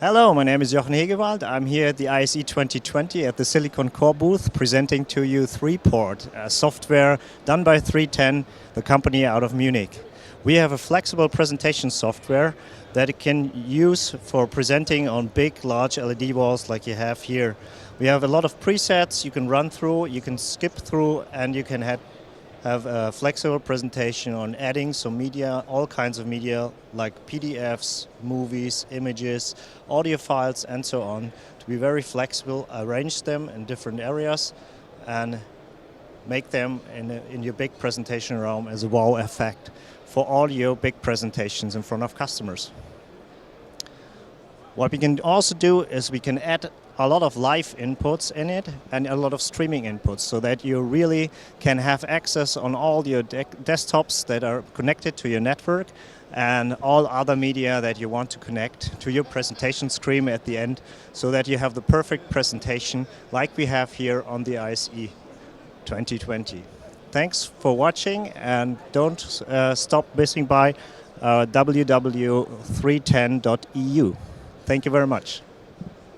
Hello, my name is Jochen Hegewald. I'm here at the ISE 2020 at the SiliconCore booth presenting to you threePort, a software done by 310, the company out of Munich. We have a flexible presentation software that it can use for presenting on big, large LED walls like you have here. We have a lot of presets you can run through, you can skip through, and you can have a flexible presentation on adding some media, all kinds of media like PDFs, movies, images, audio files and so on, to be very flexible, arrange them in different areas and make them in your big presentation room as a wow effect for all your big presentations in front of customers. What we can also do is we can add a lot of live inputs in it and a lot of streaming inputs so that you really can have access on all your desktops that are connected to your network and all other media that you want to connect to your presentation screen at the end so that you have the perfect presentation like we have here on the ISE 2020. Thanks for watching and don't stop missing by www.310.eu. Thank you very much.